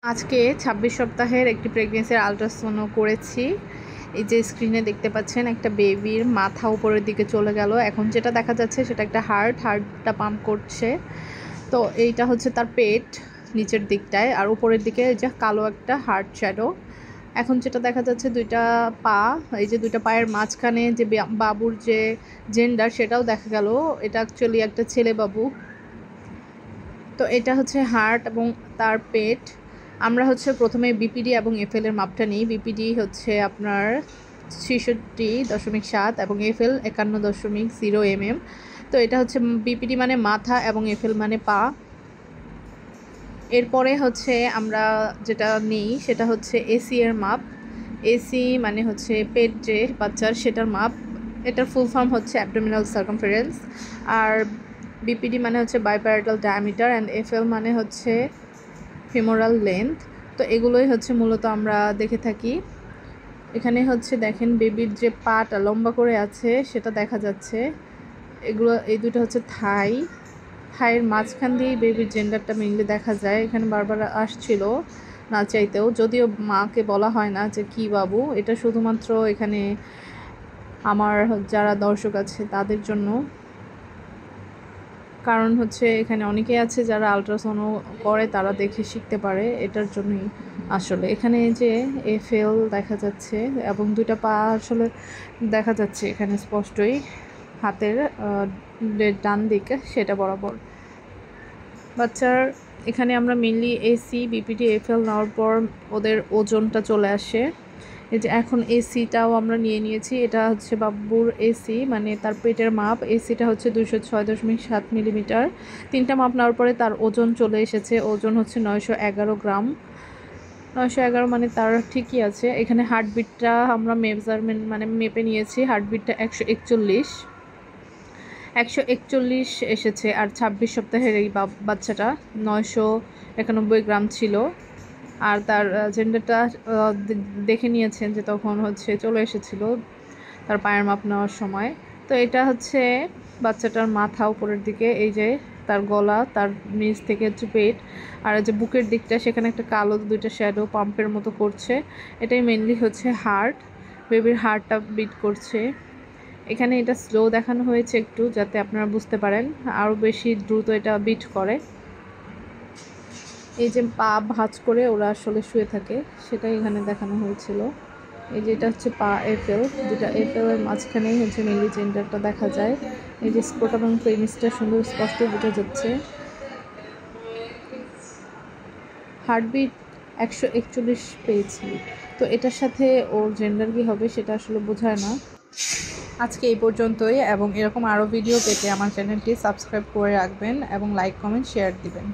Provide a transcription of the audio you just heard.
আজকে ২৬ সপ্তাহের একটি প্রেগনেন্সির আল্ট্রাসাউন্ড করেছি। এই যে স্ক্রিনে দেখতে পাচ্ছেন একটা বেবির মাথা উপরের দিকে চলে গেল। এখন যেটা দেখা যাচ্ছে সেটা একটা হার্টটা পাম্প করছে। তো এইটা হচ্ছে তার পেট নিচের দিকটায়, আর উপরের দিকে এই যে কালো একটা হার্ট শ্যাডো। এখন যেটা দেখা যাচ্ছে দুইটা পা, এই যে দুইটা পায়ের মাঝখানে যে বাবুর যে জেন্ডার সেটাও দেখা গেল। এটা অ্যাকচুয়ালি একটা ছেলে বাবু। তো এটা হচ্ছে হার্ট এবং তার পেট। আমরা হচ্ছে প্রথমে বিপিডি এবং এফএল এর মাপটা নিই। বিপিডি হচ্ছে আপনার ৬৬.৭ এবং এফএল ৫১.০ mm। তো এটা হচ্ছে বিপিডি মানে মাথা এবং এফএল মানে পা। এরপরে হচ্ছে আমরা যেটা নিই সেটা হচ্ছে এসি এর মাপ। এসি মানে হচ্ছে পেট যে বাচ্চার সেটার মাপ। এটার ফুল ফর্ম হচ্ছে অ্যাবডোমিনাল সার্কামফারেন্স। আর বিপিডি মানে হচ্ছে বাইপ্যারাটাল ডায়ামিটার অ্যান্ড এফএল মানে হচ্ছে ফিমোরাল লেন্থ। তো এগুলোই হচ্ছে মূলত আমরা দেখে থাকি। এখানে হচ্ছে দেখেন বেবির যে পাটা লম্বা করে আছে সেটা দেখা যাচ্ছে। এই দুটো হচ্ছে থাইয়ের মাঝখান দিয়ে বেবির জেন্ডারটা মেইনলি দেখা যায়। এখানে বারবার আসছিল না চাইতেও, যদিও মাকে বলা হয় না যে কি বাবু, এটা শুধুমাত্র এখানে আমার যারা দর্শক আছে তাদের জন্য। কারণ হচ্ছে এখানে অনেকেই আছে যারা আল্ট্রাসাউন্ড করে, তারা দেখে শিখতে পারে, এটার জন্যই আসলে। এখানে যে এফএল দেখা যাচ্ছে এবং দুইটা পা আসলে দেখা যাচ্ছে এখানে স্পষ্টই, হাতের ডান দিকে সেটা বরাবর। বাচ্চার এখানে আমরা মেনলি এসি বিপিডি এফএল নেওয়ার পর ওদের ওজনটা চলে আসে। এই যে এখন এসিটাও আমরা নিয়েছি। এটা হচ্ছে বাবুর এসি মানে তার পেটের মাপ। এসিটা হচ্ছে ২০৬.৭ মিলিমিটার। তিনটা মাপ নেওয়ার পরে তার ওজন চলে এসেছে। ওজন হচ্ছে ৯১১ গ্রাম। ৯১১ মানে তার ঠিকই আছে। এখানে হার্টবিটটা আমরা মেজারমেন্ট মানে মেপে নিয়েছি। হার্টবিটটা ১৪১ এসেছে। আর ২৬ সপ্তাহের এই বাচ্চাটা ৯৯১ গ্রাম ছিল। আর তার জেন্ডারটা দেখে নিয়েছেন যে তখন হচ্ছে চলে এসেছিল তার পায়ের মাপ নেওয়ার সময়। তো এটা হচ্ছে বাচ্চাটার মাথা উপরের দিকে, এই যে তার গলা, তার নিচ থেকে হচ্ছে পেট, আর যে বুকের দিকটা সেখানে একটা কালো দুইটা শ্যাডো পাম্পের মতো করছে। এটাই মেনলি হচ্ছে হার্ট, বেবির হার্টটা বিট করছে। এখানে এটা স্লো দেখানো হয়েছে একটু, যাতে আপনারা বুঝতে পারেন আরও বেশি দ্রুত এটা বিট করে। এই যে পা ভাঁজ করে ওরা আসলে শুয়ে থাকে সেটাই এখানে দেখানো হয়েছিল। এই যে এটা হচ্ছে পা এফএল, যেটা এফএল এর মাঝখানেই হচ্ছে মেনলি জেন্ডারটা দেখা যায়। এই যে স্ক্রোটাম এবং পেনিসটা সুন্দর স্পষ্ট বোঝা যাচ্ছে। হার্টবিট ১৪১ পেয়েছি। তো এটার সাথে ওর জেন্ডার কী হবে সেটা আসলে বোঝায় না। আজকে এই পর্যন্তই, এবং এরকম আরও ভিডিও পেতে আমার চ্যানেলটি সাবস্ক্রাইব করে রাখবেন এবং লাইক কমেন্ট শেয়ার দিবেন।